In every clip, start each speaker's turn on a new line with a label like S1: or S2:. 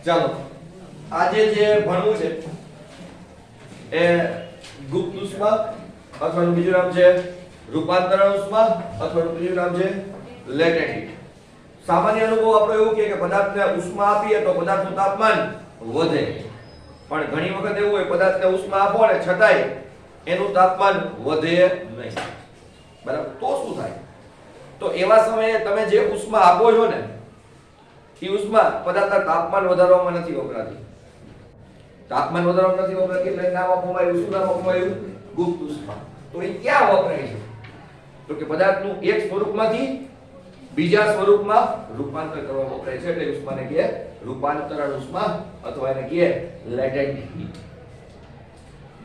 S1: ચાલો આજે જે ભણવું છે એ ગુપ્ત ઉષ્મા અથવા બીજું નામ છે રૂપાંતરણ ઉષ્મા અથવા બીજું નામ છે લેટેન્ટ હીટ. સામાન્ય અનુભવ આપણો એવું કહે કે પદાર્થને ઉષ્મા આપીએ તો પદાર્થનું તાપમાન વધે, પણ ઘણી વખત એવું હોય પદાર્થને ઉષ્મા આપો ને છતાંય એનું તાપમાન વધે નહીં. બરાબર, તો શું થાય? તો એવા સમયે તમે જે ઉષ્મા આપો છો ને એ ઉષ્મા પદાર્થના તાપમાન વધારવામાં નથી વપરાતી. તાપમાન વધારવામાં નથી વપરાતી એટલે નામ આપવામાં આવ્યું, શું નામ આપવામાં આવ્યું? ગુપ્ત ઉષ્મા. તો એ ક્યાં વપરાય છે? તો કે પદાર્થનું એક સ્વરૂપમાંથી બીજા સ્વરૂપમાં રૂપાંતર કરવા વપરાય છે, એટલે ઉષ્માને કહે રૂપાંતરણ ઉષ્મા અથવા એને કહે લેટેન્ટ હીટ.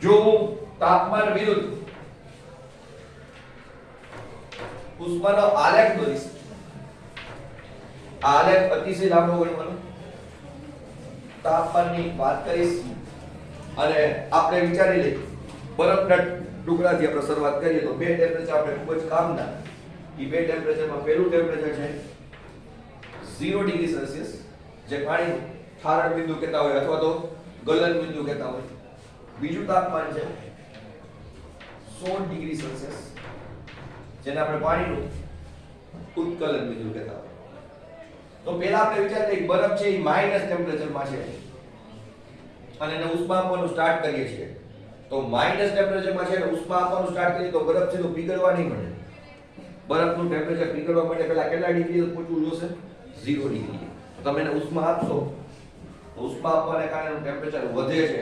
S1: જો હું તાપમાન વિરુદ્ધ ઉષ્માનો આલેખ દોરીશ, આ આલેખ અતિશય લાંબો ગણવાનો, તાપમાનની વાત કરીશ અને આપણે વિચારી લઈએ બરફના ટુકડાથી આપણે શરૂઆત કરીએ તો બે ટેમ્પરેચર આપણે ખૂબ જ કામના. એ બે ટેમ્પરેચરમાં પહેલું ટેમ્પરેચર છે 0 ડિગ્રી સેલ્સિયસ, જે પાણી ઠારણ બિંદુ કહેતા હોય અથવા તો ગલન બિંદુ કહેતા હોય. બીજું તાપમાન છે 16 ડિગ્રી સેલ્સિયસ, જેને આપણે પાણીનું ઉત્કલન બિંદુ કહેતા હોય. તો પહેલા આપણે વિચારીએ કે બરફ છે એ માઈનસ ટેમ્પરેચરમાં છે અને એને ઉષ્મા આપવાનું સ્ટાર્ટ કરીએ છીએ. તો માઈનસ ટેમ્પરેચરમાં છે અને ઉષ્મા આપવાનું સ્ટાર્ટ કરીએ તો બરફ છે તો પીગળવા નહીં મળે. બરફનું ટેમ્પરેચર પીગળવા માટે પહેલા કેટલા ડિગ્રી પહોંચવું જોશે? 0 ડિગ્રી. તો તમે એને ઉષ્મા આપશો તો ઉષ્મા આપવાને કારણે એનું ટેમ્પરેચર વધે છે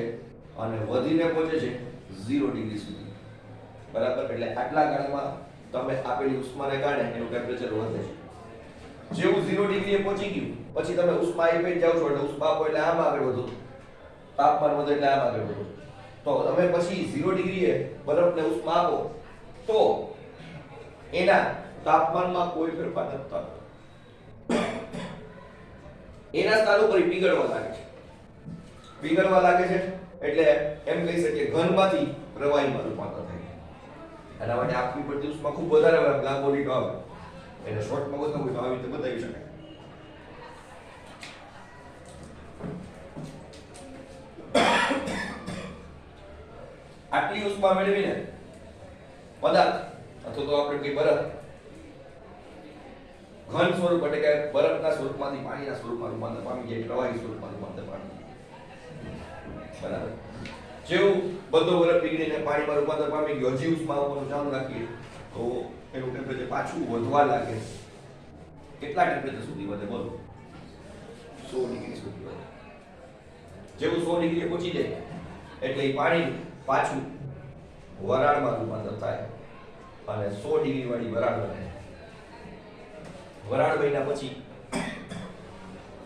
S1: અને વધીને પહોંચે છે 0 ડિગ્રી સુધી. બરાબર, એટલે આટલા ગાળામાં તમે આપેલી ઉષ્માને કારણે એનું ટેમ્પરેચર વધે છે. જેવું 0 ડિગ્રીએ પહોંચી ગયું પછી તમે ઉષ્મા આપી જાવ છો એટલે ઉષ્મા આપો એટલે આમ આગળ વધો, તાપમાન વધે એટલે આમ આગળ વધો. તો તમે પછી 0 ડિગ્રીએ બરફને ઉષ્મા આપો તો એના તાપમાનમાં કોઈ ફેરફાર નથી થતો. એના સ્થાન ઉપર પીગળવા લાગે છે. પીગળવા લાગે છે એટલે એમ કહી શકીએ ઘનમાંથી પ્રવાહીમાં રૂપાંતર થાય છે. એના માટે આપવી પડતી ઉષ્મા ખૂબ વધારે લાંબો લીટો આવે. એને શોર્ટમાં બતાવવું હોય તો આવી રીતે બતાવી શકાય. આટલી ઉષ્મા મેળવીને પદાર્થ અથવા તો આપણે કે બરફ ઘન સ્વરૂપ એટલે કે બરફના સ્વરૂપમાંથી પાણીના સ્વરૂપમાં રૂપાંતર પામી જાય, પ્રવાહી સ્વરૂપમાં રૂપાંતર પામી જાય. બરાબર, જેવું બધો બરફ પીગળીને પાણીમાં રૂપાંતર પામી ગયો, હજી ઉષ્મા આપવાનું ચાલુ રાખીએ તો એનું ટેમ્પરેચર પાછું વધવા લાગે. કેટલા ટેમ્પરેચર સુધી વધે બોલો? 100 ડિગ્રી સુધી વધે. જેવું 100 ડિગ્રીએ પહોંચી જાય એટલે એ પાણી પાછું વરાળમાં રૂપાંતર થાય અને 100 ડિગ્રી વાળી વરાળ બને. વરાળ બન્યા પછી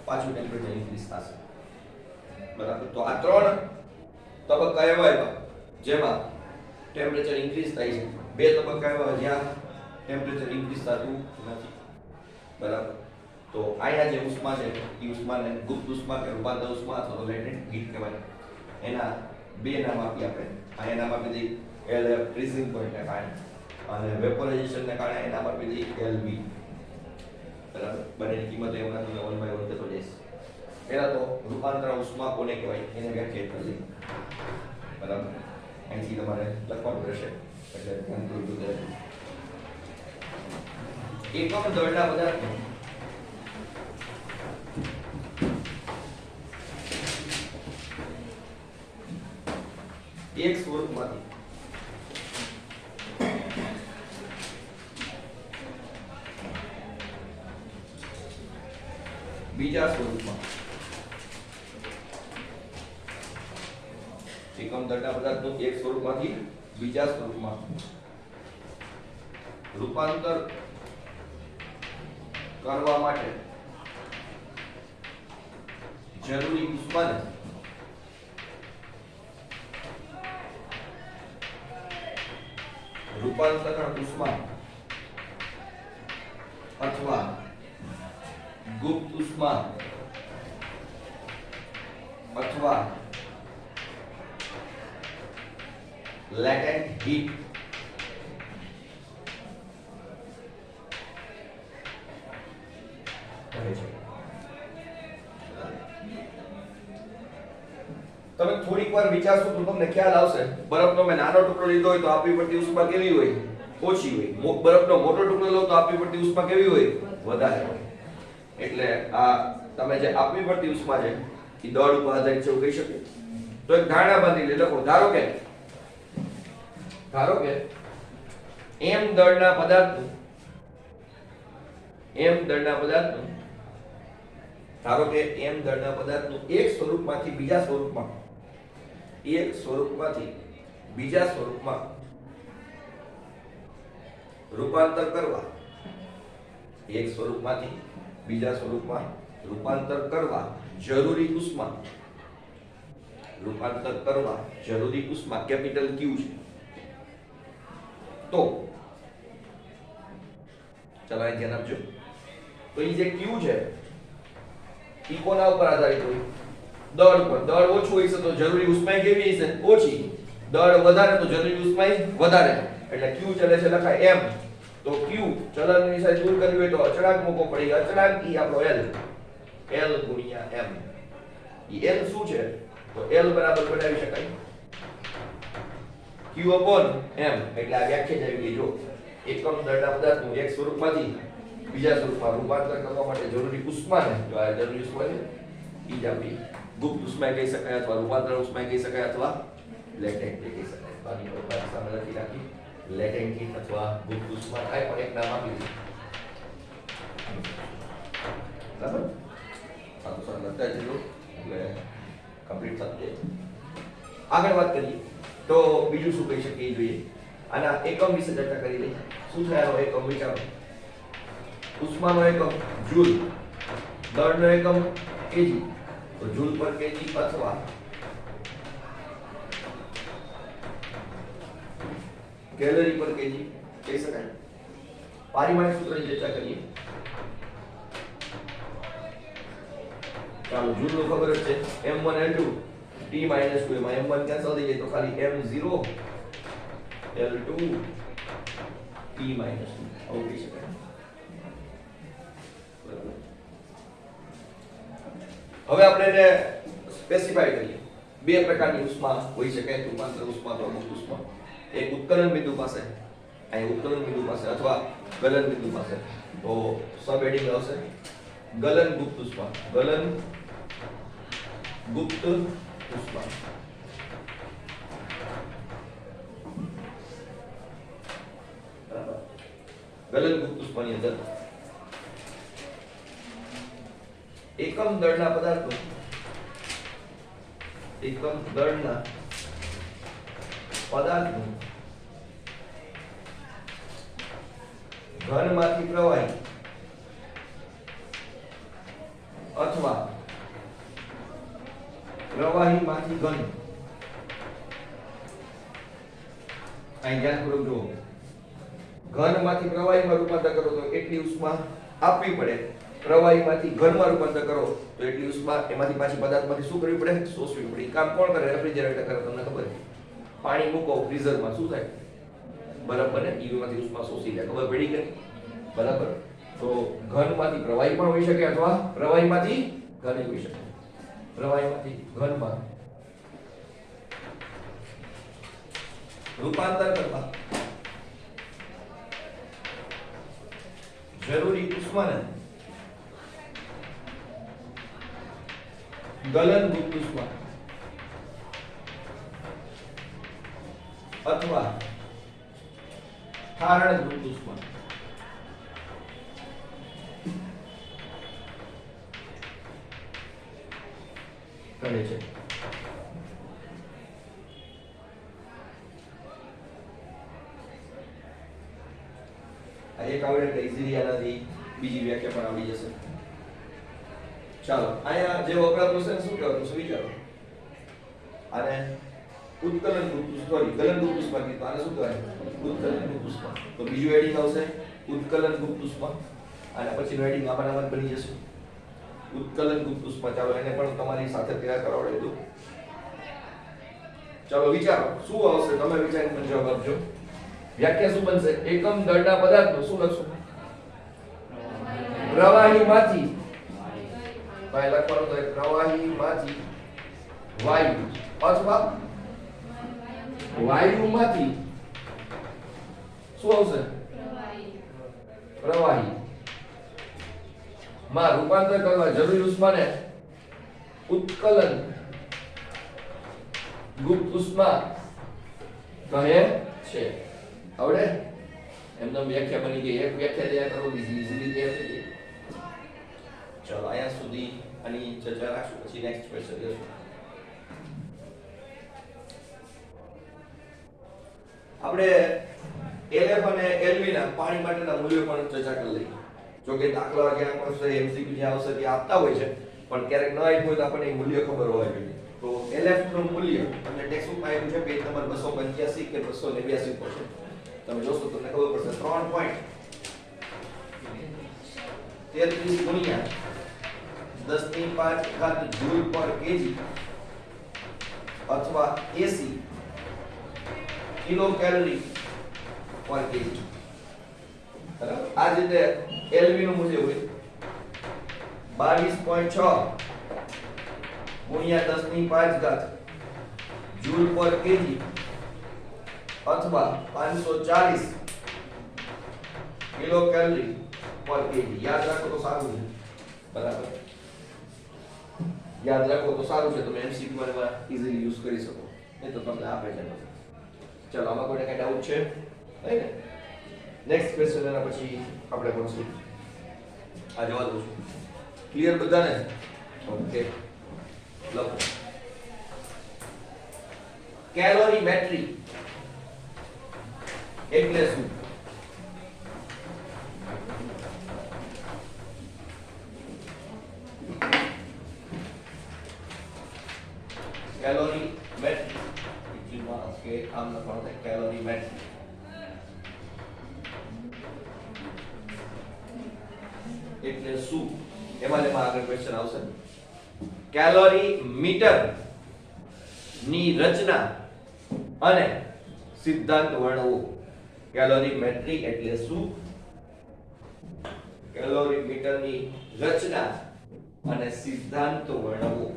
S1: પાછું ટેમ્પરેચર ઇન્ક્રીઝ થશે. બરાબર, તો આ ત્રણ તબક્કા એવા એવા જેમાં ટેમ્પરેચર ઇન્ક્રીઝ થાય છે. બે તબક્કા એવા જ્યાં ટેમ્પરેચર ઇન્ક્રીઝ થતું નથી. બરાબર, તો અહીંયા જે ઉષ્મા છે એ ઉષ્માને ગુપ્ત ઉષ્મા કે રૂપાંતર ઉષ્મા અથવા લેટેન્ટ હીટ કહેવાય. એના બે નામ આપી આપણે. અહીંયા નામ આપી દઈએ LF ફ્રીઝિંગ પોઈન્ટને કારણે અને વેપોરાઇઝેશનને કારણે એ નામ આપી દઈએ LV. બરાબર, બંનેની કિંમત એમના તમને 1 by 1 થતો જઈશ. પહેલા તો રૂપાંતર ઉષ્મા કોને કહેવાય એને વ્યાખ્યાયિત કરી દઈએ. બરાબર, અહીંથી તમારે લખવાનું રહેશે એટલે ધ્યાન પૂર્વક રહેશે. એકમ દળના પદાર્થને એક સ્વરૂપમાંથી બીજા સ્વરૂપમાં, એકમ દળના પદાર્થનું એક સ્વરૂપમાંથી બીજા સ્વરૂપમાં રૂપાંતર કરવા માટે જરૂરી ઉષ્માને રૂપાંતરણ ઉષ્મા અથવા ગુપ્ત ઉષ્મા અથવા લેટેન્ટ હીટ કહે છે. તમે થોડીક વાર વિચારશો તો તમને ખ્યાલ આવશે. બરફનો મેં નાનો ટુકડો લીધો હોય તો આપવી પડતી ઉષ્મા કેવી હોય? ઓછી હોય. બરફનો મોટો ટુકડો લો તો આપવી પડતી ઉષ્મા કેવી હોય? વધારે હોય. એટલે આ તમે જે આપવી પડતી ઉષ્મા છે એ દળ ઉપર આધારિત છે એવું કહી શકીએ. તો એક ધારણા બાંધી લે. લખો ધારો કે m દળના પદાર્થનું ધારો કે m દળના પદાર્થનું એક સ્વરૂપમાંથી બીજા સ્વરૂપમાં રૂપાંતર કરવા જરૂરી ઉષ્મા કેપિટલ Q છે. તો ચલો અહીં ધ્યાન આપજો. તો એ જે Q છે ઈ કોના ઉપર આધારિત હોય? દળ ઉપર. દળ ઓછું હોય છે તો જરૂરી ઉષ્મા કેવી હશે? ઓછી. દળ વધારે તો જરૂરી ઉષ્મા વધારે. એટલે Q ચલે છે લખાય m. તો Q ચલનની સાઈડ દૂર કરવી હોય તો અચળાંક મૂકવો પડે. અચળાંક ઈ આપણો L ગુણ્યા m. ઈ L શું છે? તો L બરાબર બનાવી શકાય Q upon m. એટલે આ વ્યાખ્યા જ આવી ગઈ. જો એકમ દળના પદાર્થનું એક સ્વરૂપમાંથી બીજા સ્વરૂપમાં રૂપાંતર કરવા માટે જરૂરી ઉષ્માને જો આ જરૂરી ઉષ્મા છે ઈ જ આપણી ગુપ્ત ઉષ્મા કહી શકાય અથવા રૂપાંતર ઉષ્મા કહી શકાય અથવા લેટેન્ટ કહી શકાય. બાકી પર સામે લખી રાખી લેટેન્ટ હીટ અથવા ગુપ્ત ઉષ્મા કાઈ પણ એક નામ આપી દે. બરાબર? આ તો સર લખતા જજો એટલે કમ્પ્લીટ થઈ જાય. આગળ વાત કરીએ તો બીજું શું કહી શકીએ જોઈએ. આના એકમ વિશે ચર્ચા કરી લઈએ. શું થાય આનો એકમ વિચારો. ઉષ્માનો એકમ જૂલ, દળનો એકમ કેજી. તો જૂલ પર કેજી અથવા કેલરી પર કેજી કહી શકાય. પારિમાણિક સૂત્રની ચર્ચા કરીએ. ચાલો જૂલનું ખબર જ છે m1 L2 T - 2 એમાં m1 કેન્સલ થઈ જાય તો ખાલી m0 L2 T - 2 આવું કહી શકાય. હવે આપણે એને સ્પેસિફાઈ કરીએ. બે પ્રકારની ઉષ્મા હોઈ શકે રૂપાંતર ઉષ્મા અથવા ગુપ્ત ઉષ્મા. એક ઉત્કલન બિંદુ પાસે અથવા ગલન બિંદુ પાસે. તો સબ હેડિંગ આવશે ગલન ગુપ્ત ઉષ્મા. ગલન ગુપ્ત ઉષ્મા. ગલન ગુપ્ત ઉષ્માની અંદર એકમ દળના પદાર્થનું ઘનમાંથી પ્રવાહી અથવા પ્રવાહીમાંથી ઘન. અહીં ધ્યાનપૂર્વક જુઓ. ઘનમાંથી પ્રવાહીમાં રૂપાંતર કરો તો એટલી ઉષ્મા આપવી પડે. પ્રવાહીમાંથી ઘનમાં રૂપાંતર કરો તો એટલી ઉષ્મા એમાંથી પાછી પદાર્થમાંથી શું કરવી પડે? શોષવી પડે. કામ કોણ કરે? રેફ્રિજરેટર કરે. તમને ખબર છે. પાણી મૂકો ફ્રીઝરમાં શું થાય? બરફ બને. ઈમાંથી ઉષ્મા શોષી લે. ખબર પડી કે? બરાબર. તો ઘનમાંથી પ્રવાહી પણ હોઈ શકે અથવા પ્રવાહીમાંથી ઘન હોઈ શકે. પ્રવાહીમાંથી ઘનમાં રૂપાંતર કરવા જરૂરી ઉષ્માને ગલન ગુપ્ત ઉષ્મા અથવા ઠારણ ગુપ્ત ઉષ્મા કરે છે. આ એક આવડે એટલે ઈઝીલી આનાથી બીજી વ્યાખ્યા પણ આવડી જશે. ચાલો અહીંયા જે વપરાતું છે શું કહેવાતું છે વિચારો. આને ઉત્કલન ગુપ્ત ગલન ગુપ્ત ઉષ્મા કીધું. આને શું કહેવાય? ઉત્કલન ગુપ્ત ઉષ્મા. તો બીજું હેડિંગ આવશે ઉત્કલન ગુપ્ત ઉષ્મા. અને પછીનું હેડિંગ આમાં બની જશે ઉત્કલન ગુપ્ત ઉષ્મા. ચાલો એને પણ તમારી સાથે તૈયાર કરાવડાવી દઉં. ચાલો વિચારો શું આવશે. તમે વિચારીને મને જવાબ આપજો. વ્યાખ્યા શું બનશે? એકમ દળના પદાર્થનું શું લખશું? પ્રવાહીમાંથી ભાઈ લખવાનું તો પ્રવાહીમાંથી વાયુ અથવા વાયુમાંથી શું આવશે પ્રવાહી માં રૂપાંતર કરવા જરૂરી ઉષ્માને ઉત્કલન ગુપ્ત ઉષ્મા કહે છે. આવડે એમને વ્યાખ્યા બની ગઈ. એક વ્યાખ્યા તૈયાર કરો ઈઝીલી તૈયાર થઈ ગઈ. ચલો અહીંયા સુધી આની ચર્ચા રાખશું, પછી નેક્સ્ટ ક્વેશ્ચન લેશું. આપણે LF અને LV ના પાણી માટેના મૂલ્યો પણ ચર્ચા કરી લઈએ. જો કે દાખલા ક્યાં પણ MCQ જ્યાં આવશે ત્યાં આપતા હોય છે, પણ ક્યારેક ન આપ્યું હોય તો આપણને એ મૂલ્ય ખબર હોવા જોઈએ. તો LF નું મૂલ્ય તમને ટેક્સ્ટબુકમાં આપ્યું છે, પેજ નંબર 285 કે 289 પર છે. તમે જોશો તમને ખબર પડશે. 3.33 ગુણ્યા 10⁵ જૂલ પર કેજી અથવા 80 કિલો કેલરી પર કેજી. બરાબર. આ જ રીતે LV નું મૂલ્ય હોય 22.6 ગુણ્યા 10⁵ જૂલ પર કેજી અથવા 540 કિલો કેલરી પર કેજી. યાદ રાખો તો સારું છે. બરાબર, યાદ રાખો તો સારું છે. તમે MCQ માં ઈઝીલી યુઝ કરી શકો. નહીં તો તમને આપે છે. ચલો આમાં કોઈને કઈ ડાઉટ છે? નહીં ને? નેક્સ્ટ ક્વેશ્ચન એના પછી આપણે ભણશું. આ જવા દઉં છું. ક્લિયર બધાને? ઓકે, લખો. કેલોરીમેટ્રી એટલે શું? કેલોરીમેટ્રી કે આમ લખવાનું થાય કેલોરીમેટ્રી. એટલે શું? એમાં આગળ ક્વેશ્ચન આવશે. કેલોરી મીટર ની રચના અને સિદ્ધાંત વર્ણવો. કેલોરીમેટ્રી એટલે શું? કેલોરી મીટર ની રચના અને સિદ્ધાંત વર્ણવો.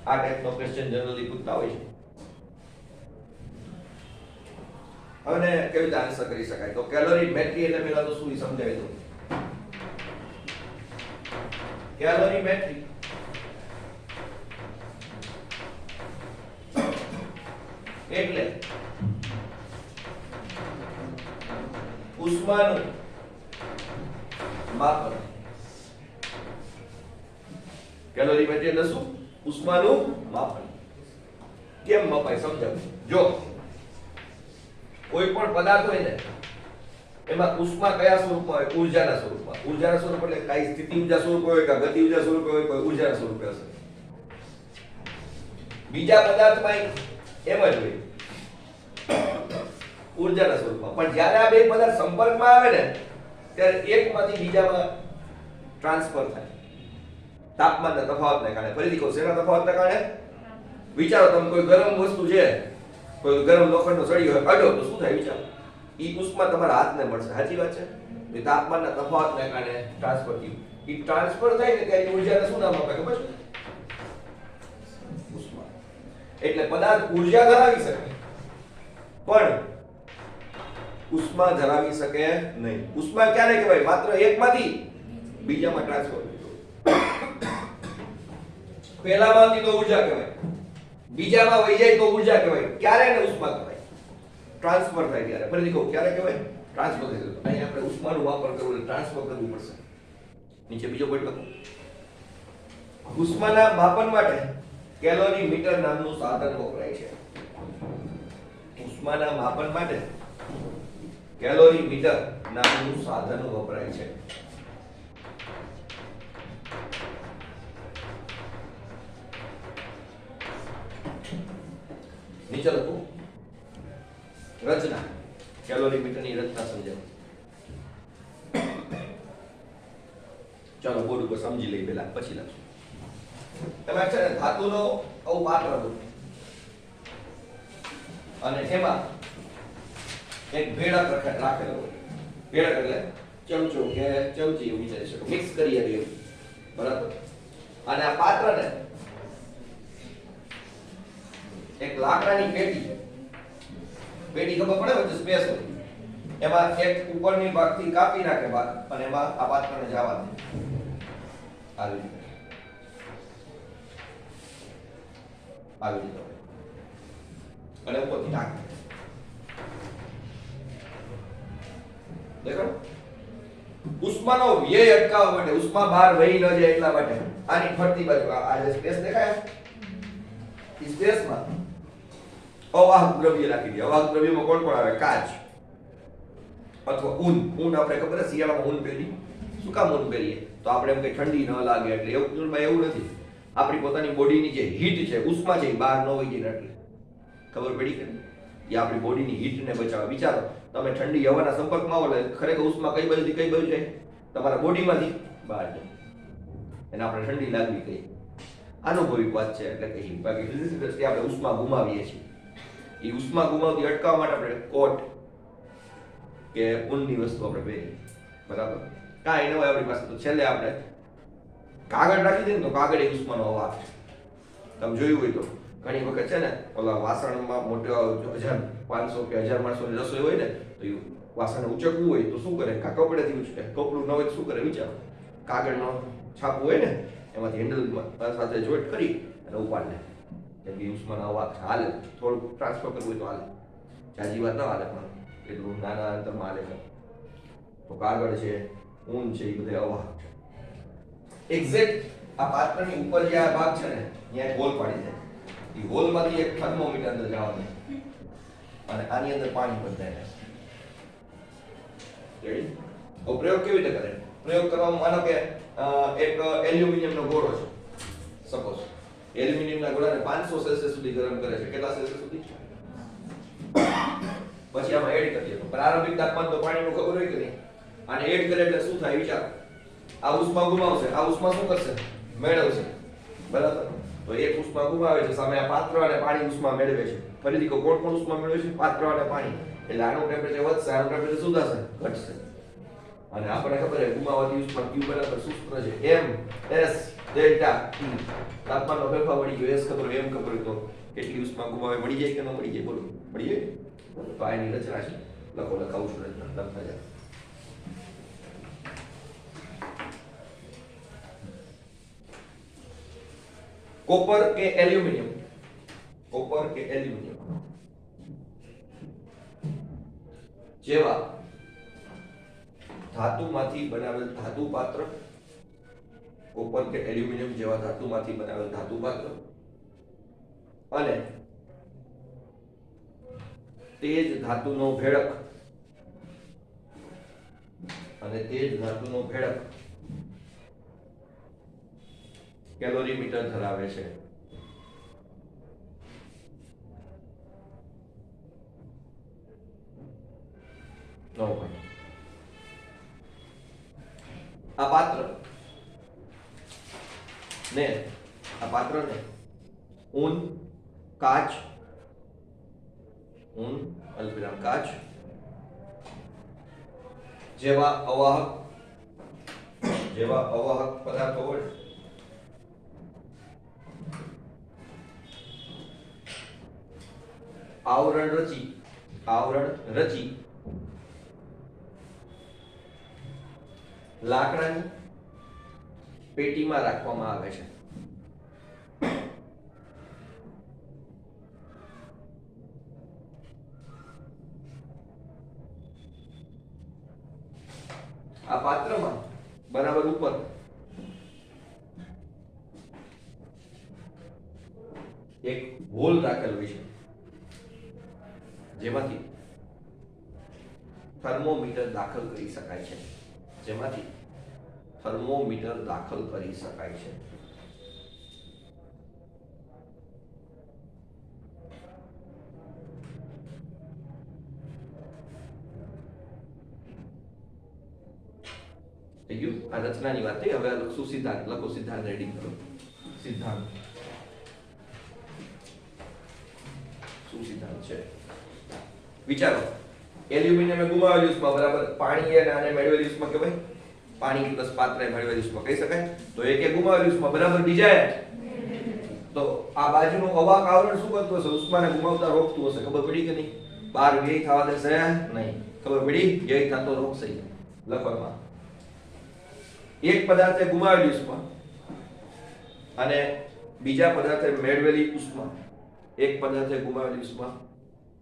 S1: આ ટાઈપનો ક્વેશ્ચન જનરલી પૂછતા હોય છે. હવે કેવી રીતે આન્સર કરી શકાય? તો કેલોરીમેટ્રી એટલે પહેલા તો શું એ સમજાવી દઉં. કેલોરીમેટ્રી એટલે ઉષ્માનું માપન. કેલોરીમેટ્રી એટલે શું? ઉષ્માનું માપન. કેમ મપાય સમજાવું. જો કોઈ પણ પદાર્થ હોય ને એમાં ઉષ્મા કયા સ્વરૂપમાં હોય? ઊર્જાના સ્વરૂપમાં. ઊર્જાના સ્વરૂપ એટલે કઈ સ્થિતિ ઊર્જા સ્વરૂપ હોય કે ગતિ ઊર્જા સ્વરૂપ હોય, કોઈ ઊર્જાના સ્વરૂપે હશે. બીજા પદાર્થમાં એમ જ હોય ઊર્જાના સ્વરૂપમાં. પણ જ્યારે આ બે પદાર્થ સંપર્કમાં આવે ને ત્યારે એકમાંથી બીજામાં ટ્રાન્સફર થાય તાપમાનના તફાવતને કારણે. ફરીથી કહું, શેના તફાવતના કારણે? વિચારો તમે કોઈ ગરમ વસ્તુ છે, કોઈ ગરમ લોખંડનો સળિયો હોય, અડો તો શું થાય? વિચારો. ઈ ઉષ્મા તમારા હાથને મળશે. સાચી વાત છે? એ તાપમાનના તફાવતને કારણે ટ્રાન્સફર થયું. ઈ ટ્રાન્સફર થાય ને ત્યારે ઊર્જાને શું નામ આપે ખબર છે? ઉષ્મા. એટલે પદાર્થ ઊર્જા ધરાવી શકે પણ ઉષ્મા ધરાવી શકે નહીં. ઉષ્મા ક્યારે કહેવાય? માત્ર એકમાંથી બીજામાં ટ્રાન્સફર થયું. પહેલામાંથી તો ઊર્જા કહેવાય, બીજામાં વહી જાય તો ઊર્જા કહેવાય. ક્યારે ને ઉષ્મા કહેવાય? ટ્રાન્સફર થાય ત્યારે. ફરીથી કહું, ક્યારે કહેવાય? ટ્રાન્સફર થાય. અહીંયા આપણે ઉષ્માનું વાપર કરવું એટલે ટ્રાન્સફર કરવું પડશે. નીચે બીજો પોઈન્ટ લખો. ઉષ્માના માપન માટે કેલોરી મીટર નામનું સાધન વપરાય છે. ઉષ્માના માપન માટે કેલોરી મીટર નામનું સાધન વપરાય છે. નીચે લખો. રચના. કેલોરીમીટરની રચના સમજાવો. ચાલો બોર્ડ ઉપર સમજી લઈ પહેલા, પછી લખશું. તમે છે ને ધાતુનો આવું પાત્ર હતું અને એમાં એક ભેળક રાખેલો હોય. ભેળક એટલે ચમચો કે ચમચી એવું વિચારી શકો. મિક્સ કરી આપી એવું. બરાબર. અને આ પાત્રને એક લાકડાની પેટી ખબર પડે વચ્ચે સ્પેસ હોય, એમાં એક ઉપરની ભાગથી કાપી નાખે ભાગ અને એમાં આ પાત્રને જવા દે આવી રીતે અને ઉપરથી નાખે. દેખો ઉષ્માનો વ્યય અટકાવવા માટે, ઉષ્મા બહાર વહી ન જાય એટલા માટે આની ફરતી બાજુ આ જે સ્પેસ દેખાય એ સ્પેસમાં અવાહક દ્રવ્ય રાખી દે. અવાહક દ્રવ્યમાં કોણ કોણ આવે? કાચ અથવા ઊન. આપણે ખબર છે શિયાળામાં ઊન પહેરી. શું કામ ઊન પહેરીએ? તો આપણે એમ કે ઠંડી ન લાગે એટલે. એવું નથી. આપણી પોતાની બોડીની જે હીટ છે, ઉષ્મા છે, એ બહાર ન વહી જાય એટલે. ખબર પડી કે એ આપણી બોડીની હીટને બચાવે. વિચારો તમે ઠંડી હવાના સંપર્કમાં આવો એટલે ખરેખર ઉષ્મા કઈ બાજુથી કઈ બાજુ જાય? તમારા બોડીમાંથી બહાર જાય. એને આપણે ઠંડી લાગવી કહીએ. અનુભવિક વાત છે એટલે કે બાકી ફિઝિક્સ દ્રષ્ટિએ આપણે ઉષ્મા ગુમાવીએ છીએ. એ ઉષ્મા ગુમાવતી અટકાવવા માટે આપણે કોટ કે ઊનની વસ્તુ આપણે પહેરીએ. બરાબર? કાંઈ ન હોય આપણી પાસે તો છેલ્લે આપણે કાગળ રાખી દઈએ ને તો કાગળ એ ઉષ્માનો અવાહક છે. તમે જોયું હોય તો ઘણી વખત છે ને ઓલા વાસણમાં મોટો 1500 કે 1000 માણસોની રસોઈ હોય ને તો એ વાસણ ઉચકવું હોય તો શું કરે? કપડેથી ઉચકે. કપડું ન હોય તો શું કરે? વિચારો. કાગળનો છાપું હોય ને એમાંથી હેન્ડલ સાથે જોઈન્ટ કરી અને ઉપાડ લે. જેમ કે ઉષ્માનો અવાહક હાલે. થોડુંક ટ્રાન્સફર કરવું હોય તો હાલે. જાજી વાત ન હાલે પણ એટલું નાના અંતરમાં હાલે છે. તો કાગળ છે, ઊન છે, એ બધા અવાહક છે. એક્ઝેક્ટ આ પાત્રની ઉપર જે આ ભાગ છે ને ત્યાં હોલ પાડી દે. એ હોલમાંથી એક થર્મોમીટર અંદર જવાનું અને આની અંદર પાણી બદલાય. રેડી? તો પ્રયોગ કેવી રીતે કરે? પ્રયોગ કરવામાં માનો કે એક એલ્યુમિનિયમનો ગોળો છે. સપોઝ એલ્યુમિનિયમના ગોળાને 500 સેલ્સિયસ સુધી ગરમ કરે છે. કેટલા સેલ્સિયસ સુધી? પછી આમાં એડ કરીએ તો પ્રારંભિક તાપમાન તો પાણીનું ખબર હોય કે નહીં. આને એડ કરે એટલે શું થાય વિચારો. આ ઉષ્મા ગુમાવશે. આ ઉષ્મા શું કરશે? મેળવશે. બરાબર? તો એક ઉષ્મા ગુમાવે છે, સામે આ પાત્ર અને પાણી ઉષ્મા મેળવે છે. ફરીથી કોણ કોણ ઉષ્મા મેળવે છે? પાત્ર અને પાણી. એટલે આનું ટેમ્પરેચર વધશે, આનું ટેમ્પરેચર શું થશે? ઘટશે. અને આપણને ખબર છે ગુમાવતી ઉષ્મા Q બરાબર સૂત્ર છે m s ડેલ્ટા E. તાપમાનનો ફેરફાર મળી ગયો. s ખબર હોય, m ખબર હોય તો કેટલી ઉષ્મા ગુમાવે મળી જાય કે ન મળી જાય? બોલો. મળી જાય? તો આની રચના છે. લખાવું છું રચના. લખતા જાય. કોપર કે એલ્યુમિનિયમ? કોપર કે એલ્યુમિનિયમ જેવા ધાતુમાંથી બનાવેલ ધાતુ પાત્ર, કોપર કે એલ્યુમિનિયમ જેવા ધાતુમાંથી બનાવેલ ધાતુ પાત્ર અને તેજ ધાતુનો ભેળક કેલોરીમીટર ધરાવે છે. આ પાત્રને ઊન, કાચ જેવા અવાહક પદાર્થો વડે આવરણ રચી લાકડાની પેટીમાં રાખવામાં આવે છે. આ પાત્રમાં બરાબર ઉપર એક હોલ રાખેલ હોય છે જેમાંથી થર્મોમીટર દાખલ કરી શકાય છે. થઈ ગયું? આ રચનાની વાત થઈ. હવે લખશું સિદ્ધાંત. લખો સિદ્ધાંત. રેડી કરો. સિદ્ધાંત શું સિદ્ધાંત છે? વિચારો. એલ્યુમિનિયમ ગુમાવેલી ઉષ્મા બરાબર પાણી અને આને મેળવેલી ઉષ્મા કહેવાય. પાણી પ્લસ પાત્રએ મેળવેલી ઉષ્મા કહી શકાય. તો એક ગુમાવેલી ઉષ્મા બરાબર બીજા તો આ બાજુનું અવાક આવરણ શું કરતું હશે? ઉષ્માને ગુમાવતા રોકતું હશે. ખબર પડી કે નહીં? બહાર વ્યય થવા દેશે નહીં. ખબર પડી? વ્યય થતો રોકશે. લખવામાં એક પદાર્થે ગુમાવેલી ઉષ્મા અને બીજા પદાર્થે મેળવેલી ઉષ્મા, એક પદાર્થે ગુમાવેલી ઉષ્મા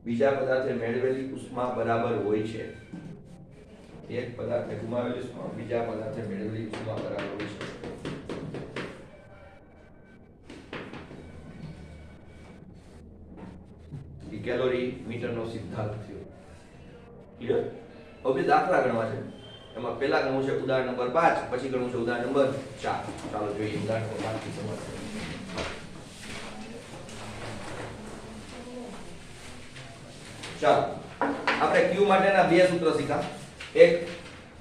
S1: બીજા પદાર્થે મેળવેલી ઉષ્મા બરાબર હોય છે. એક પદાર્થે ગુમાવેલી ઉષ્મા બીજા પદાર્થે મેળવેલી ઉષ્મા બરાબર હોય છે. કેલોરી મીટરનો સિદ્ધાંત થયો. ક્લિયર? હવે દાખલા ગણવા છે. એમાં પહેલા ગણવું છે ઉદાહરણ નંબર 5, પછી ગણવું છે ઉદાહરણ નંબર 4. ચાલો જોઈએ ઉદાહરણ નંબર 5 થી સમજીએ. ચાલો આપણે q માટેના બે સૂત્ર શીખ્યા. એક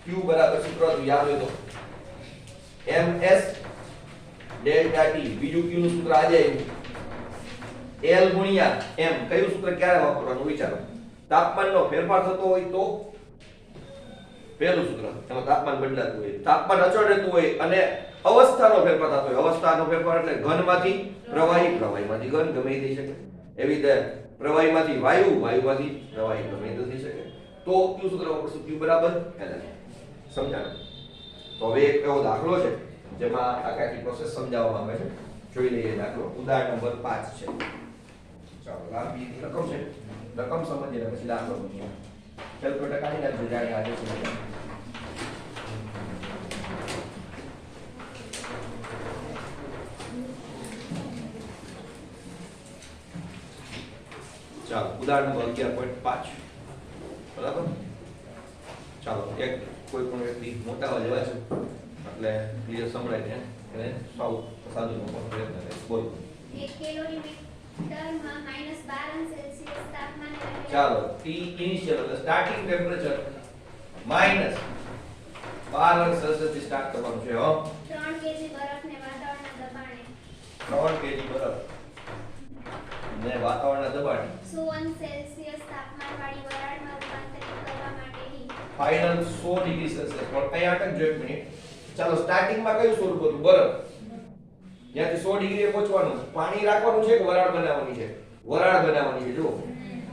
S1: q બરાબર સૂત્ર તો યાદ હોય તો ms ડેલ્ટા t. બીજું q નું સૂત્ર આજે L ગુણ્યા m. કયું સૂત્ર ક્યારે વાપરવાનું વિચારો. તાપમાનનો ફેરફાર થતો હોય તો પહેલું સૂત્ર, એમાં તાપમાન બદલાતું હોય, તાપમાન અચળ રહેતું હોય અને અવસ્થાનો ફેરફાર થતો હોય. અવસ્થાનો ફેરફાર એટલે ઘનમાંથી પ્રવાહી, પ્રવાહીમાંથી ઘન ગમે તે થઈ શકે. એવી રીતે પ્રવાહીમાંથી વાયુ, વાયુમાંથી પ્રવાહી ગમે તે થઈ શકે. તો કયું સૂત્ર વાપરશું? q બરાબર L. સમજાયું? તો હવે એક એવો દાખલો છે જેમાં આખી પ્રોસેસ સમજાવવામાં આવે છે. જોઈ લઈએ દાખલો. ઉદાહરણ નંબર 5 છે. ચાલો લાંબી રકમ છે, રકમ સમજીએ પછી દાખલો સમજીએ. કેલ્ક્યુલેટર કાઢી નાખજો જાણે આજે સમજાય. ચાલો ઉદાહરણ નંબર 11.5. બરાબર? ચાલો એક કોઈ પણ વ્યક્તિ મોટા અવાજ હોય છે એટલે ક્લિયર સંભળાય છે એને સાવ સાદું પ્રયત્ન કરે. બોલો.
S2: 1 કેલોરી મીટરમાં -12 °C તાપમાને રહેલા.
S1: ચાલો T ઇનિશિયલ એટલે સ્ટાર્ટિંગ ટેમ્પરેચર -12 °C થી સ્ટાર્ટ કરવાનું છે.
S2: 3 kg બરફને વાતાવરણના દબાણે
S1: 3 kg બરફ ને વાતાવરણના દબાણે
S2: 100 °C તાપમાનવાળી વરાળમાં રૂપાંતરિત કરવા માટેની
S1: ફાઇનલ 100 °C. પણ અહીંયા અટકજો એક મિનિટ. ચાલો સ્ટાર્ટિંગમાં કયું સ્વરૂપ હતું? બરફ. ત્યાંથી 100 ડિગ્રીએ પહોંચવાનું. પાણી રાખવાનું છે કે વરાળ બનાવવાની છે? વરાળ બનાવવાની છે. જો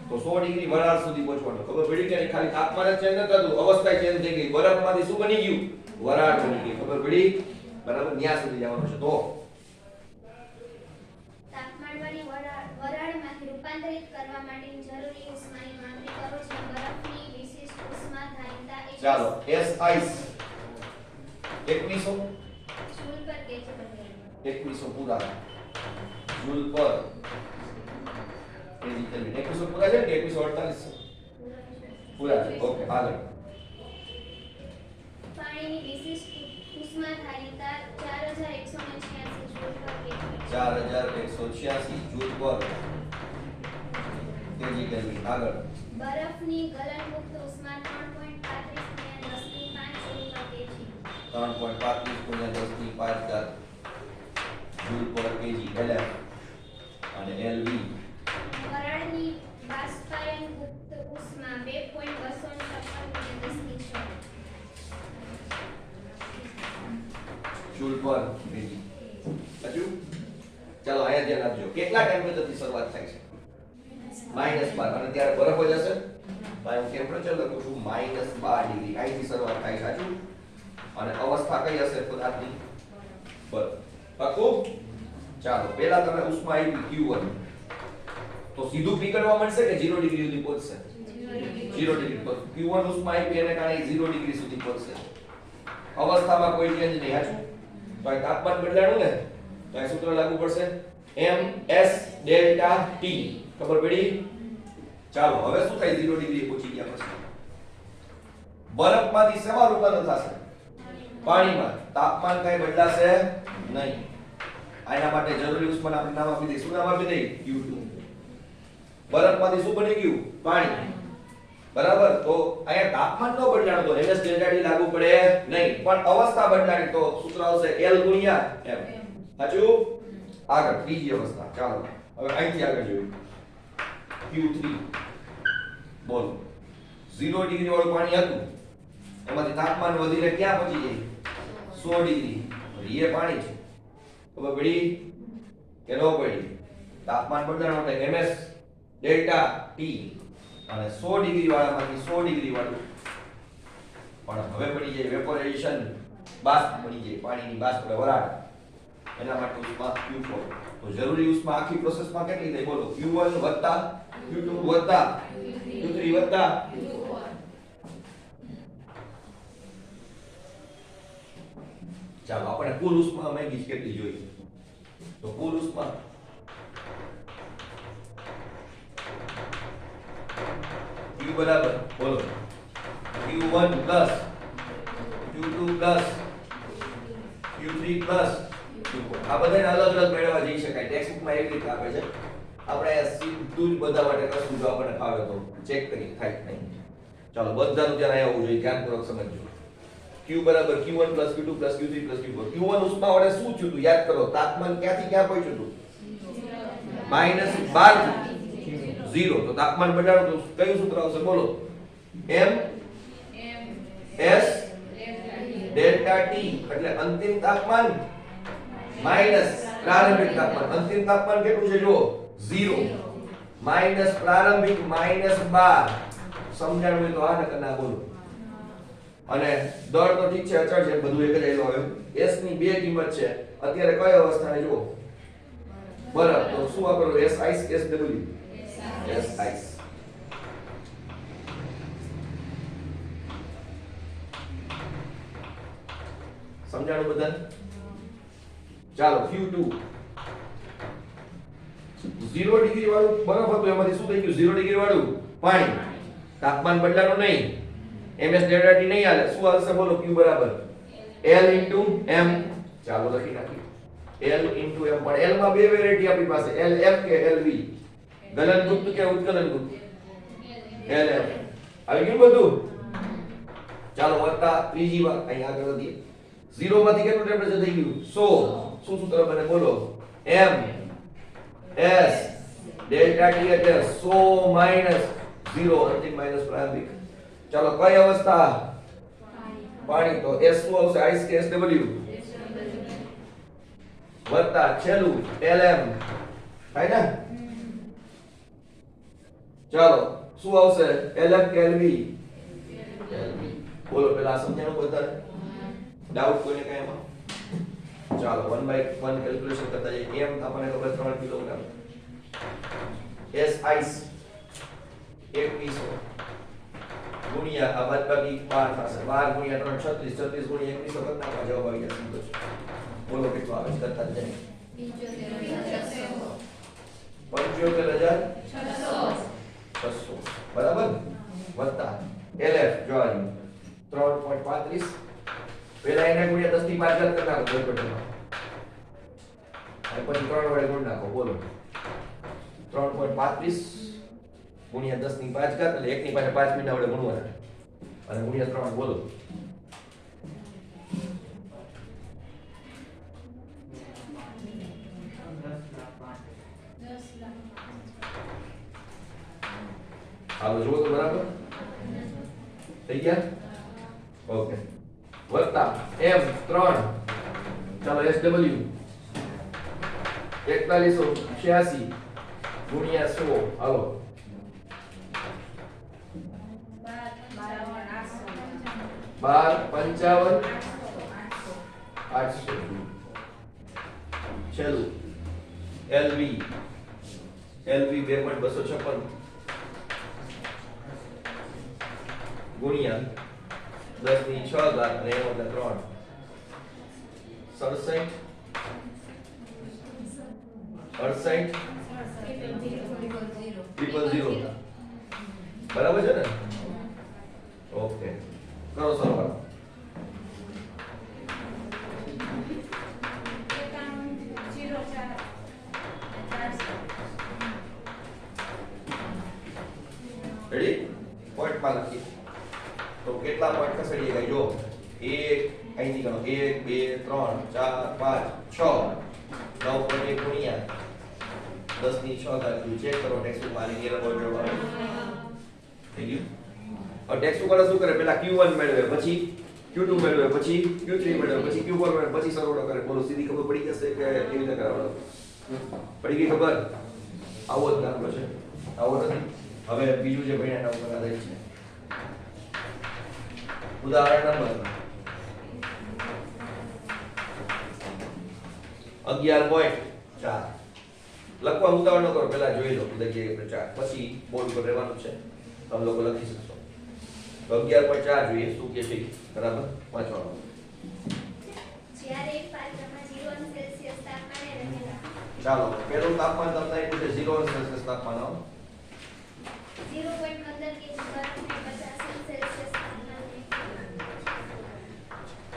S1: તો 100 ડિગ્રી વરાળ સુધી પહોંચવાનું. ખબર પડી કે નહીં? ખાલી તાપમાન જ ચેન્જ નતું, અવસ્થા ચેન્જ થઈ ગઈ. બરફમાંથી શું બની ગયું? વરાળ બની ગઈ. ખબર પડી? બરાબર? ત્યાં સુધી જવાનું છે. તો
S2: તાપમાનવાળી વરાળમાંથી રૂપાંતરિત કરવા માટેની જરૂરી ઉષ્માની ગણતરી કરો. જે બરફની વિશિષ્ટ ઉષ્મા ધારિતા
S1: ચાલો SI 2100
S2: જૂલ પર kg બને.
S1: 2100 પૂરા જૂલ પર કેજી કેલ્વિન. 2100 પૂરા છે કે 2148 પૂરા છે? ઓકે આગળ.
S2: પાણીની વિશિષ્ટ ઉષ્મા ધારિતા 4186 જૂલ પર kg.
S1: 4186 જૂલ પર કેજી કેલ્વિન. આગળ.
S2: બરફની ગલનમુક્ત ઉષ્મા 3.35 × 10⁵
S1: જૂલ પર કેજી. LF અને LV.
S2: વરાળની બાષ્પાયનયુક્ત ઉષ્મા 2.256 × 10⁻⁴
S1: જૂલ પર કેજી. હજુ ચાલો અહીંયા ધ્યાન આપજો. કેટલા ટેમ્પરેચરથી શરૂઆત થાય છે? -12. અને ત્યારે બરફ જ હશે. તો હું ટેમ્પરેચર લખું છું -12 ડિગ્રી. અહીંથી શરૂઆત થાય. સાચું? અને અવસ્થા કઈ હશે પદાર્થની? બરફ. પાકું? ચાલો પહેલા તમે ઉષ્મા આવી Q1 તો સીધું પીગળવા મળશે કે 0 ડિગ્રી સુધી પહોંચશે? 0 ડિગ્રી. તો Q1 ઉષ્મા આવી એને કારણે 0 ડિગ્રી સુધી પહોંચશે. અવસ્થામાં કોઈ ચેન્જ નહીં. સાચું? તો આ તાપમાન બદલાણું ને તો આ સૂત્ર લાગુ પડશે ms ડેલ્ટા t. ખબર પડી? ચાલો હવે શું થાય? 0 ડિગ્રી પહોંચી ગયા પછી બરફમાંથી શેમાં રૂપાંતર થશે? પાણીમાં. તાપમાન કઈ બદલાશે નહીં. આના માટે જરૂરી ઉષ્માને આપણે નામ આપી દઈએ. શું નામ આપી દઈએ? Q2. બરફમાંથી શું બની ગયું? પાણી. બરાબર? તો અહીંયા તાપમાન નો બદલાણું તો ms ડેલ્ટા t લાગુ પડે નહીં. પણ અવસ્થા બદલાણી તો સૂત્ર આવશે L ગુણ્યા m. સાચું? આગળ ત્રીજી અવસ્થા. ચાલો હવે અહીંથી આગળ જોઈએ. Q3. બોલો. 0 ડિગ્રી વાળું પાણી હતું. એમાંથી તાપમાન વધીને ક્યાં પહોંચી જાય? 100 ડિગ્રી. એ પાણી છે. ખબર પડી? કે ન પડી? તાપમાન બદલાણ માટે ms ડેલ્ટા t અને 100 ડિગ્રી વાળામાંથી 100 ડિગ્રી વાળું પણ હવે પડી જાય વેપોરેશન, બાષ્પ બની જાય, પાણીની બાષ્પ એટલે વરાળ. એના માટે ઉષ્મા Q4. તો જરૂરી ઉષ્મા આખી પ્રોસેસમાં કેટલી થાય બોલો? Q1 વત્તા Q2 વત્તા Q3 વત્તા ચાલો આપણે કુલ ઉષ્મા માંગી કેટલી જોઈએ? તો કુલ ઉષ્મા Q બરાબર બોલો Q1 plus Q2 plus Q3 plus Q4. આ બધાને અલગ અલગ મેળવવા જઈ શકાય. ટેક્સ્ટ બુકમાં એવી રીતે આપે છે. આપણે સીધું જ બધા માટે કરશું જો આપણને ફાવે તો ચેક કરી થાય કે નહીં. ચાલો બધાનું ધ્યાન આવવું જોઈએ, ધ્યાનપૂર્વક સમજજો. Q બરાબર Q1 plus Q2 plus Q3 plus Q4. Q1 ઉષ્મા વડે શું થયું હતું યાદ કરો? તાપમાન ક્યાંથી ક્યાં પહોંચ્યું હતું? -12 થી 0. તો તાપમાન બદલાણું તો કયું સૂત્ર આવશે બોલો? m s ડેલ્ટા t એટલે અંતિમ તાપમાન માઈનસ પ્રારંભિક તાપમાન. અંતિમ તાપમાન કેટલું છે જો? 0 માઈનસ પ્રારંભિક -12. સમજાણું હોય તો આ નકરના બોલો. અને દર તો ઠીક છે, અચળ છે, બધું એક જ આવેલું આવે. s ની બે કિંમત છે. અત્યારે કઈ અવસ્થાને જુઓ? બરાબર. તો શું વાપરો? s ice s w s ice. સમજાણું બધાને? ચાલો Q2 0 ડિગ્રી વાળું બરફ હતું, એમાંથી શું થઈ ગયું? 0 ડિગ્રી વાળું પાણી. તાપમાન બદલાનું નહીં, ms ડેલ્ટા t નહીં હાલે. શું આવશે બોલો? Q બરાબર L into m. ચાલો લખી નાખીએ L into m. પણ L માં બે વેરાયટી આપણી પાસે, LF કે LV. ગલનગુપ્ત કે ઉત્કલનગુપ્ત? LF. આવી ગયું બધું? ચાલો વત્તા ત્રીજી વાર અહીં આગળ વધીએ. 0 માંથી કેટલું ટેમ્પરેચર થઈ ગયું? 100. શું સૂત્ર બને બોલો? m s ડેલ્ટા t એટલે 100 માઈનસ 0 અંતિમ માઈનસ પ્રારંભિક. ચાલો કઈ અવસ્થા? પાણી. તો s શું આવશે? આઈસ કે sw વત્તા છેલ્લું lm થાય ને? ચાલો શું આવશે? lf કે lv? બોલો પેલા સમજાણું બધાને? ડાઉટ કોઈને કાંઈ એમાં? ચાલો 1 by 1 કેલ્ક્યુલેશન કરતા જઈએ. m આપણને ખબર 3 કિલોગ્રામ. s આઈસ 2100 ગુણ્યા આ બાદબાકી 12 થશે. 12 ગુણ્યા 3 36, 36 ગુણ્યા 2100 કરતા જવાબ આવી જશે. સમજો છો? બોલો કેટલો આવે છે? કરતા જ જાય. 75600 બરાબર. વત્તા lf જો આવી 3.35. પેલા એને ગુણ્યા 10 થી 5 કરી નાખો કેલ્ક્યુલેટરમાં. અને પછી 3 વડે ગુણ નાખો. બોલો 3.35 ગુણ્યા 10 ની 5 ઘાત એટલે 1 ની પાસે 5 મિનિટ વડે ગુણવાના અને ગુણ્યા 3. બોલો હાલો જુઓ તો બરાબર થઈ ગયા? ઓકે. વત્તા m 3. ચાલો sw 4186 ગુણ્યા 100. હાલો 12 55 800. છેલ્લું lv 2.256 ગુણ્યા 10 ની 6 ઘાત અને 3 67 000 બરાબર છે ને? ઓકે કરો સરવાળો. રેડી? પોઈન્ટ માં લખીએ તો કેટલા પોઈન્ટ ખસેડીએ ગઈ જો? 1 અહીંથી ગણો 1 2 3 4 5 6 9 પોઈન્ટ ગુણ્યા 10 ની 6 ઘાત. ચેક કરો ટેક્સ્ટ બુક માં એરર બોર્ડ જોડવાનો થઈ ગયું. હવે ટેક્સ્ટ બુક વાળા શું કરે? પેલા Q1 મેળવે, પછી Q2 મેળવે, પછી Q3 મેળવે, પછી Q4 મેળવે, પછી સરવાળો કરે. બોલો સીધી ખબર પડી જશે કે કેવી રીતે કરવાનો? પડી ગઈ ખબર? આવો જ દાખલો છે, આવો નથી. હવે બીજું જે ભણ્યા એના ઉપર આધારિત છે. ઉદાહરણ નંબર 11.4. લખવા ઉતાવળ ન કરો, પહેલા જોઈ લો 11.4, પછી બોર્ડ પર રહેવાનું છે, તમે લોકો લખી શકશો. તો 11.4 જોઈએ શું કે છે, બરાબર વાંચવાનું.
S2: જ્યારે એક પાત્રમાં 0 અંશ સેલ્સિયસ તાપમાને રહેલા
S1: ચાલો પહેલું તાપમાન તમને આપ્યું છે 0 અંશ સેલ્સિયસ તાપમાન.
S2: 0.15 કેજી બરફને 50 અંશ સેલ્સિયસ તાપમાને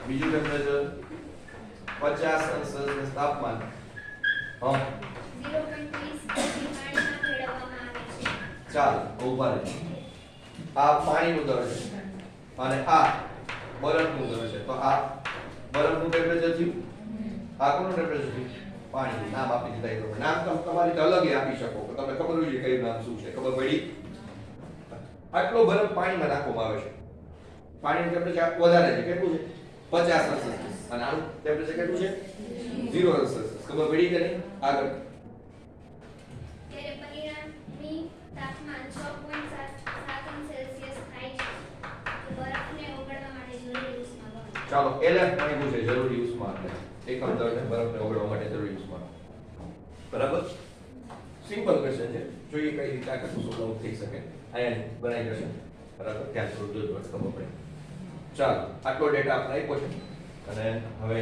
S1: બીજું ટેમ્પરેચર 50 અંશ સેલ્સિયસ તાપમાન. હા
S2: 0.30 કેજી પાણીમાં ભેળવવામાં આવે છે.
S1: ચાલો ઉભા રહે. આ પાણીનું દળ છે અને આ બરફનું દળ છે. તો આ બરફનું ટેમ્પરેચર થયું, આ કોનું ટેમ્પરેચર થયું? પાણીનું. નામ આપી દીધા. એ પ્રમાણે નામ તમે તમારી રીતે અલગ આપી શકો, કે તમને ખબર હોય કે કયું નામ શું છે. ખબર પડી? આટલો બરફ પાણીમાં નાખવામાં આવે છે. પાણીનું ટેમ્પરેચર વધારે છે, કેટલું છે? 50 અંશ સેલ્સિયસ. અને આનું ટેમ્પરેચર કેટલું છે? 0 અંશ સેલ્સિયસ. ખબર પડી કે નહીં? આગળ
S2: ત્યારે પરિણામી તાપમાન 6.7 અંશ સેલ્સિયસ થાય છે. તો બરફને ઓગળવા માટે જરૂરી ઉષ્મા ગણો.
S1: ચાલો LF માન્યું છે જરૂરી ઉષ્મા, એટલે એકમ દળને બરફને ઓગળવા માટે જરૂરી ઉષ્મા. બરાબર? સિમ્પલ ક્વેશ્ચન છે, જોઈએ કઈ રીતે આ કશું સોલ્વ થઈ શકે. અહીંયા બનાવી જશે. બરાબર? ત્યાં થોડું જોજો એટલે ખબર પડે. ચાલો આટલો ડેટા આપણે આપ્યો છે અને હવે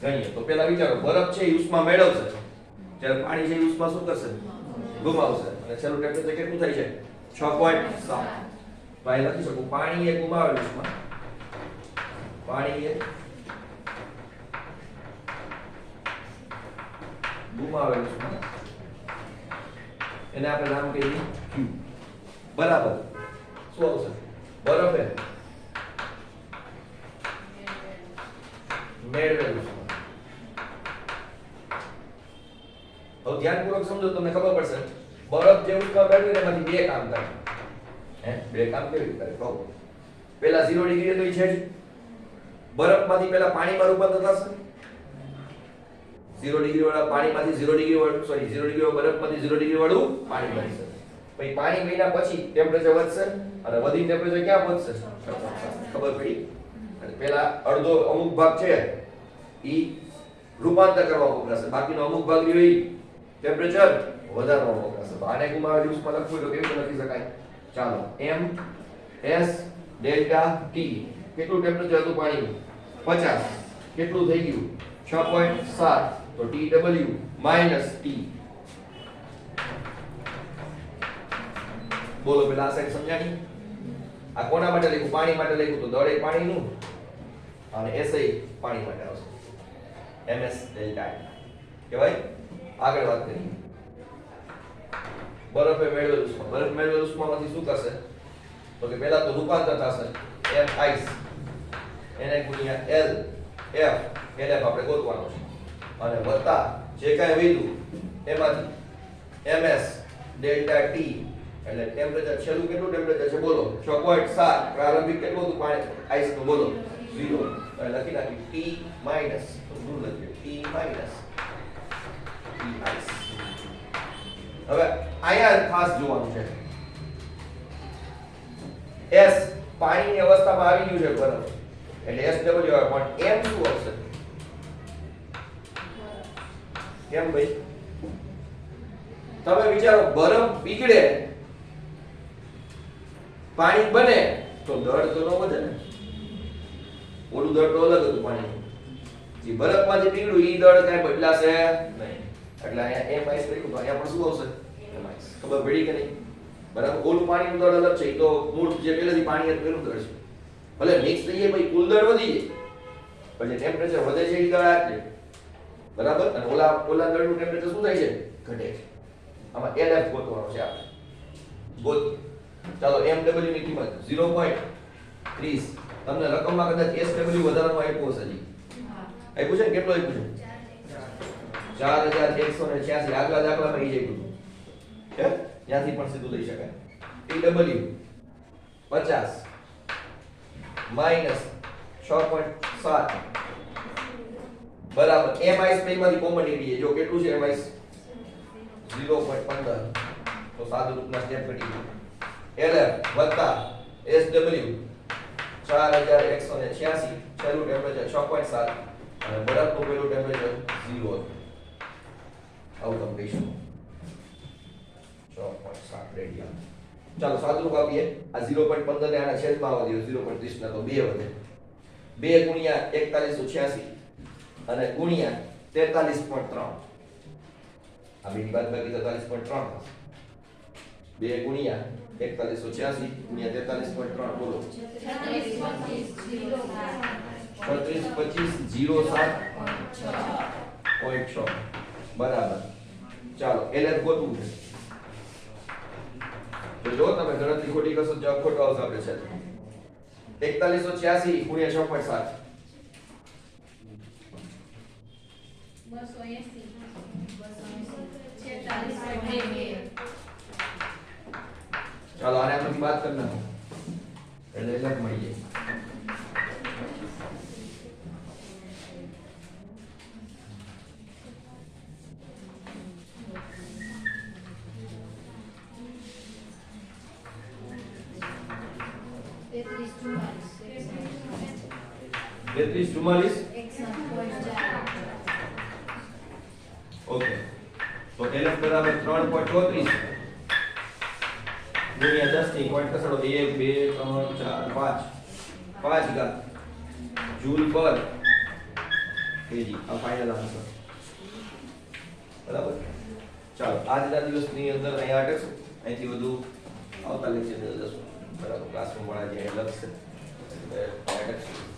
S1: ગણીએ. તો પહેલા વિચારો, બરફ છે એ ઉષ્મા મેળવશે, જ્યારે પાણી છે એ ઉષ્મા શું કરશે? ગુમાવશે. અને છેલ્લું ટેમ્પરેચર કેટલું થાય છે? 6.7. તો અહીં લખી શકું પાણી એ ગુમાવેલ ઉષ્મા, પાણી એ ગુમાવેલ ઉષ્મા, એને આપણે નામ કહીએ Q. બરાબર. શું આવશે? બરફે મેળવેલ ઉષ્મા. હવે ધ્યાનપૂર્વક સમજો, તમને ખબર પડશે બરફ જે ઉષ્મા મેળવે એમાંથી બે કામ થાય. બે કામ કેવી રીતે કરે? કહું. પહેલા 0 ડિગ્રી તો છે જ, બરફમાંથી પહેલા પાણીમાં રૂપાંતર થશે. 0 ડિગ્રી વાળા પાણીમાંથી 0 ડિગ્રી વાળું, સોરી 0 ડિગ્રી વાળા બરફમાંથી 0 ડિગ્રી વાળું પાણી બનશે. પછી પાણી બન્યા પછી ટેમ્પરેચર વધશે અને વધી ટેમ્પરેચર ક્યાં પહોંચશે? ખબર પડી? અને પહેલા અડધો અમુક ભાગ છે ઈ રૂપાંતર કરવા વપરાશે, બાકીનો અમુક ભાગ રહ્યો ઈ ટેમ્પરેચર વધારવા વપરાશે. તો આને ગુમાવેલી ઉષ્મા લખવું હોય તો કેવી રીતે લખી શકાય? ચાલો M S ડેલ્ટા T. કેટલું ટેમ્પરેચર હતું પાણીનું? 50. કેટલું થઈ ગયું? 6.7. તો TW માઈનસ T. બોલો પેલા આ સાઈડ સમજાણી? આ કોના માટે લખ્યું? પાણી માટે લખ્યું. તો દળ એ પાણીનું અને SI પાણી માટે આવશે. MS ડેલ્ટા કહેવાય. આગળ વાત કરીએ. બરફે મેળવેલ ઉષ્મા. બરફ મેળવેલ ઉષ્મામાંથી શું કરશે? તો કે પહેલા તો રૂપાંતર થશે M ice એને ગુણ્યા L F LF આપણે ગોતવાનો છે અને વત્તા જે કાંઈ વધ્યું એમાંથી MS ડેલ્ટા T એટલે ટેમ્પરેચર છેલ્લું કેટલું ટેમ્પરેચર છે બોલો? 6.7. પ્રારંભિક કેટલું હતું પાણી આઈસ નું બોલો? 0. એટલે લખી નાખ્યું T માઈનસ શું લખ્યું? T minus T ice. હવે અહીંયા ખાસ જોવાનું છે S પાણીની અવસ્થામાં આવી ગયું છે બરફ એટલે SW આવે, પણ M શું આવશે? કેમ ભાઈ? તમે વિચારો, બરફ પીગળે પાણી બને તો દળ તો ન વધે ને. ઓલું દળ તો અલગ હતું પાણીનું. જે બરફમાંથી પીગળ્યું ઈ દળ કાંઈ બદલાશે નહીં. એટલે અહીંયા M આઈસ લખ્યું તો અહીંયા પણ શું આવશે? M ice. ખબર પડી કે નહીં? બરાબર. ઓલું પાણીનું દળ અલગ છે, ઈ તો મૂળ જે પહેલેથી પાણી હતું એનું દળ છે. ભલે મિક્સ થઈ જાય પછી કુલ દળ વધી જાય, પછી ટેમ્પરેચર વધે છે ઈ દળ આ છે. બરાબર. અને ઓલા દળનું ટેમ્પરેચર શું થાય છે? ઘટે છે. આમાં LF ગોતવાનો છે આપણે. ગોત. ચાલો MW ની કિંમત 0.30. તમને રકમમાં કદાચ SW વધારાનું આપ્યું હશે જી. આપ્યું છે ને? કેટલું આપ્યું છે? 4186. આગલા દાખલામાં ઈ જ આપ્યું છે. ત્યાંથી પણ સીધું લઈ શકાય. TW 50 માઈનસ 6.7 બરાબર. M આઈસ બેમાંથી કોમન નીકળી જાય. જો કેટલું છે M આઈસ? 0.15 તો સાદું રૂપના સ્ટેપ ઘટી ગયું LF વત્તા SW 4186 છેલ્લું ટેમ્પરેચર 6.7 અને બરફનું પહેલું ટેમ્પરેચર 0 આવું તમે કહી શકો 6.7 રેડિયન ચાલો સાદું રૂપ આપીએ આ 0.15 ને આના છેદમાં આવવા દો 0.30 ના તો 2 વધે 2 ગુણ્યા 4186 અને ગુણ્યા 43.3 આ બેની બાદબાકી 43.3 2 ગુણ્યા 4186 ગુણ્યા 43.3 બોલો 362507.6 બરાબર ચાલો LF ગોતવું છે તો જો તમે ગણતરી ખોટી કરશો જવાબ ખોટો આવશે આપણે છે 4186 ગુણ્યા 6.7 ચાલો આને આપણે બાદ કરી નાખો એટલે LF મળી જાય તેત્રીસ ચુમ્માલીસ ઓકે તો LF બરાબર 3.34 ગુણ્યા 10 ની પોઈન્ટ ખસેડો 1 2 3 4 5 ઘાત જૂલ પર કેજી આ ફાઇનલ આન્સર બરાબર ચાલો આજના દિવસની અંદર અહીંયા અટકશું અહીંથી વધુ આવતા લેક્ચરની અંદર જશું બરાબર ક્લાસરૂમ વાળા જે લક્ષ છે એટલે અટકશું